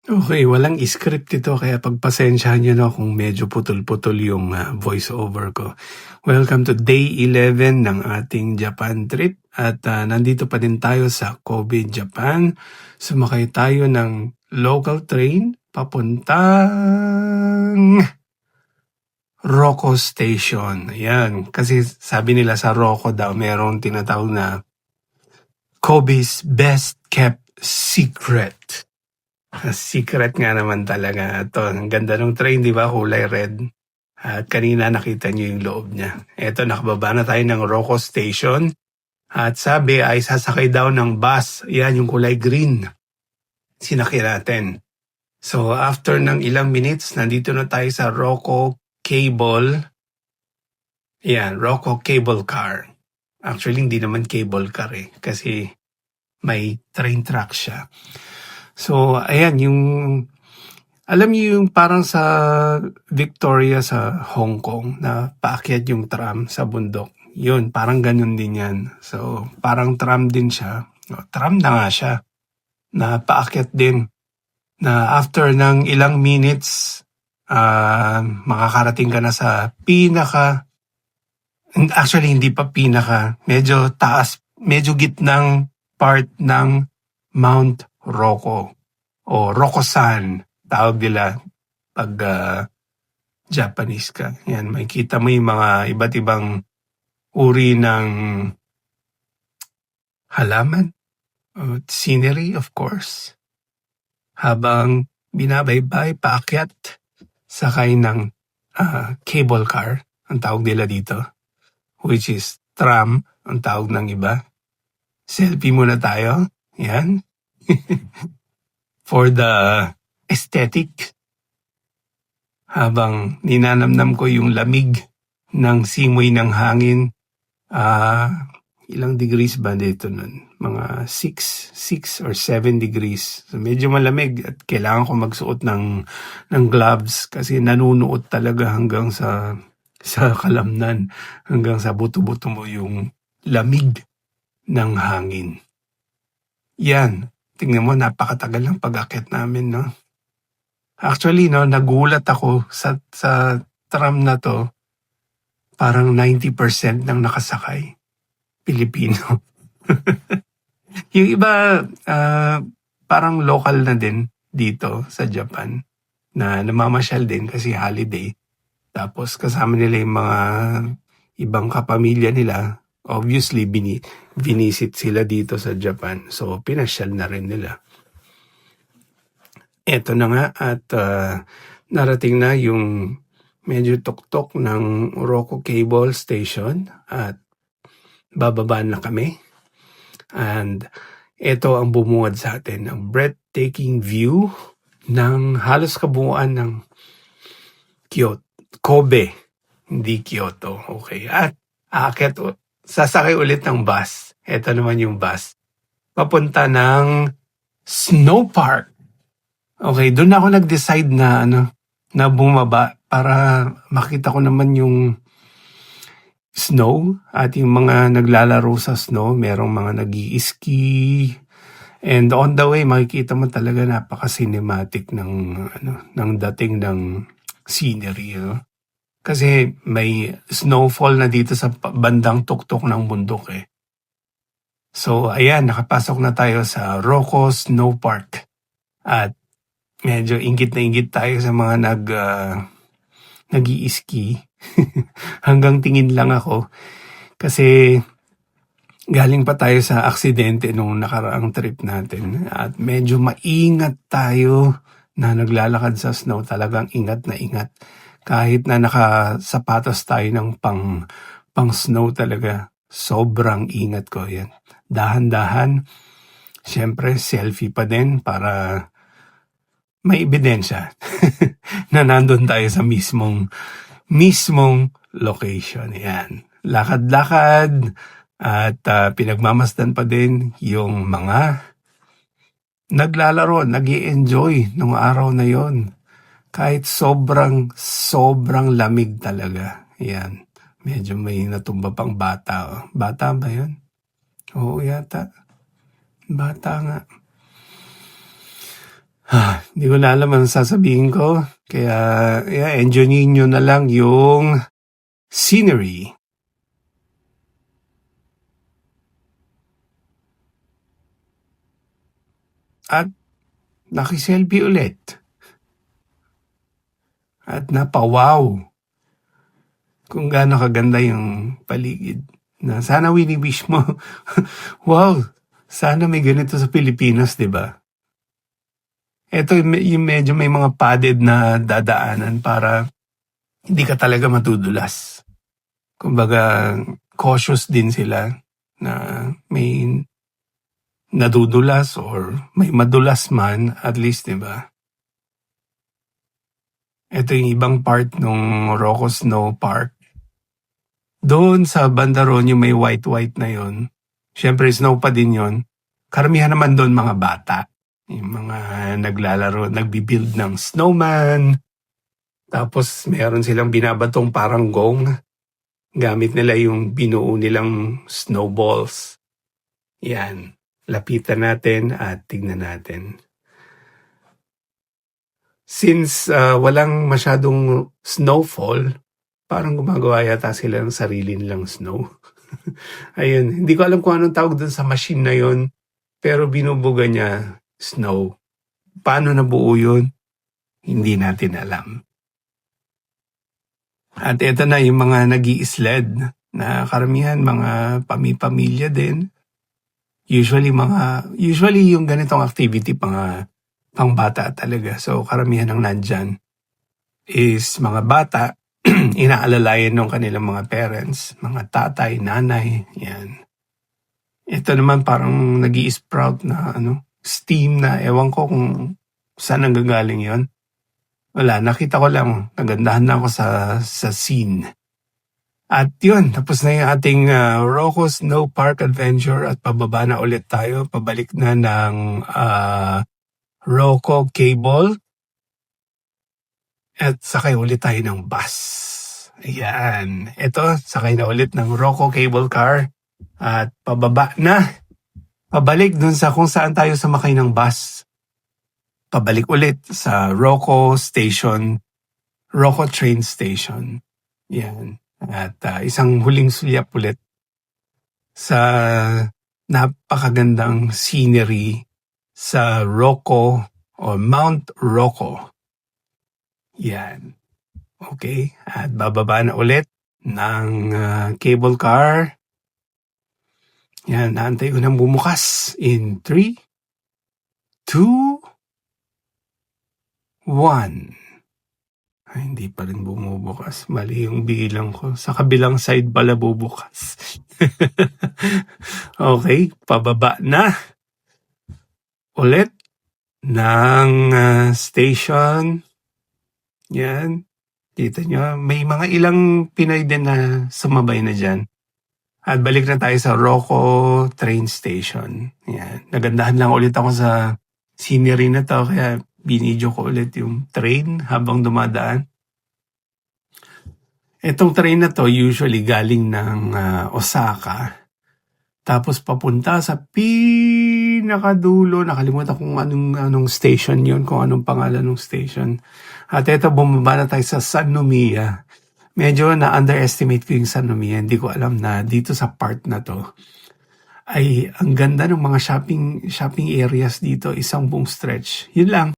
Okay, walang script ito kaya pagpasensyahan niyo na kung medyo putol-putol yung voice over ko. Welcome to day 11 ng ating Japan trip at nandito pa din tayo sa Kobe, Japan. Sumakay tayo ng local train papuntang Roko Station. Ayan, kasi sabi nila sa Roko daw merong tinatawag na Kobe's best kept secret. Secret nga naman talaga 'to. Ang ganda ng train, 'di ba, kulay red. At kanina nakita niyo yung loob niya. Eto, nakababa na tayo ng Roko Station at sabi ay sasakay daw ng bus. Yan, yung kulay green. Sinakay natin. So after ng ilang minutes, nandito na tayo sa Roko Cable. Yan, Roko Cable Car. Actually, hindi naman cable car kasi may train track siya. So, ayan, alam niyo yung parang sa Victoria sa Hong Kong na paakyat yung tram sa bundok. Yun, parang ganun din yan. So, parang tram din siya. Tram na nga siya. Na paakyat din. Na after ng ilang minutes, makakarating ka na sa actually hindi pa medyo taas, medyo gitnang part ng Mount Roko o Roko-san, tawag nila pag Japanese ka. Yan, makikita mo yung mga iba't ibang uri ng halaman, scenery of course. Habang binabaybay, paakyat, sakay ng cable car, ang tawag nila dito, which is tram, ang tawag ng iba. Selfie muna tayo. Yan. For the aesthetic. Habang ninanamnam ko yung lamig ng simoy ng hangin. Ilang degrees ba dito nun? Mga 6 or 7 degrees. So medyo malamig at kailangan ko magsuot ng gloves kasi nanunuot talaga hanggang sa kalamnan, hanggang sa buto-buto mo yung lamig ng hangin. Yan. Tingnan mo, napakatagal ng pag-akyat namin, no? Actually, no, nagulat ako sa tram na to. Parang 90% ng nakasakay Pilipino. Yung iba, parang local na din dito sa Japan na namamasyal din kasi holiday. Tapos kasama nila yung mga ibang kapamilya nila. Obviously, binisit sila dito sa Japan. So, pinasyal na rin nila. Eto na nga at narating na yung medyo tuktok ng Roko Cable Station at bababa na kami. And ito ang bumungad sa atin, ang breathtaking view ng halos kabuuan ng Kobe, hindi Kyoto. Okay, at sasakay ulit ng bus. Ito naman yung bus. Papunta ng Snow Park. Okay, doon ako nag-decide na bumaba para makita ko naman yung snow at yung mga naglalaro sa snow. Merong mga nag-i-ski. And on the way, makikita mo talaga napaka-cinematic ng dating ng scenery. Kasi may snowfall na dito sa bandang tuktok ng bundok . So, ayan, nakapasok na tayo sa Roko Snow Park. At medyo inggit na inggit tayo sa mga nag-i-ski. Hanggang tingin lang ako. Kasi galing pa tayo sa aksidente nung nakaraang trip natin. At medyo maingat tayo na naglalakad sa snow. Talagang ingat na ingat. Kahit na nakasapatos tayo ng pang snow talaga. Sobrang ingat ko yan. Dahan-dahan. Siyempre, selfie pa din para may ebidensya na nandun tayo sa mismong location. Yan. Lakad-lakad at pinagmamasdan pa din yung mga naglalaro, nag-i-enjoy nung araw na yon. Kahit sobrang lamig talaga. Yan. Medyo may natumba pang bata. Bata ba yun? Oo yata. Bata nga. Hindi ko na alam ang sasabihin ko. Kaya, yeah, enjoy nyo na lang yung scenery. At nakiselfie ulit. At napawaw kung gaano kaganda yung paligid. Na sana wini-wish mo, wow, sana may ganito sa Pilipinas, di ba? Ito yung medyo may mga padded na dadaanan para hindi ka talaga matudulas. Kumbaga, cautious din sila na may nadudulas or may madulas man, at least, di ba? Ito yung ibang part ng Roco Snow Park. Doon sa Bandaron, yung may white-white na yon. Siyempre, snow pa din yon. Karamihan naman doon mga bata. Yung mga naglalaro, nagbibuild ng snowman. Tapos, meron silang binabatong parang gong. Gamit nila yung binuo nilang snowballs. Yan. Lapitan natin at tignan natin. Since walang masyadong snowfall, parang gumagawa yata sila ng sarili nilang snow. Ayun, hindi ko alam kung anong tawag dun sa machine na yon, pero binubuga niya snow. Paano nabuo yun? Hindi natin alam. At ito na yung mga nag-i-sled na karamihan mga pamilya din. Usually yung ganitong activity pang bata talaga. So karamihan ng nandyan is mga bata, inaalalayan ng kanilang mga parents, mga tatay, nanay, yan. Ito naman parang nag-i-sprout na steam na ewan ko kung saan nanggagaling yon. Wala, nakita ko lang, nagandahan na ako sa scene. At yun, tapos na yung ating Roco Snow Park Adventure at pababa na ulit tayo. Pabalik na ng Roco Cable. At sakay ulit tayo ng bus. Ayan. Ito, sakay na ulit ng Roco Cable Car. At pababa na. Pabalik dun sa kung saan tayo sumakay ng bus. Pabalik ulit sa Roco Station. Roco Train Station. Yan. At isang huling sulyap ulit sa napakagandang scenery sa Roco o Mount Roco. Yan. Okay. At bababa na ulit ng cable car. Yan. Naantay ko nang bumukas in 3, 2, 1. Ay, hindi pa rin bumubukas. Mali yung bilang ko. Sa kabilang side pala bubukas. Okay, pababa na. Ulit ng station. Yan. Kita nyo, may mga ilang Pinoy din na sumabay na dyan. At balik na tayo sa Roco Train Station. Yan. Nagandahan lang ulit ako sa scenery na to, kaya binidyo ko ulit yung train habang dumadaan. Itong train na to usually galing ng Osaka. Tapos papunta sa pinakadulo. Nakalimutan kung anong station yun, kung anong pangalan ng station. At ito, bumaba na tayo sa San Nomiya. Medyo na-underestimate ko yung San Nomiya. Hindi ko alam na dito sa part na to ay ang ganda ng mga shopping areas dito, isang buong stretch. Yun lang.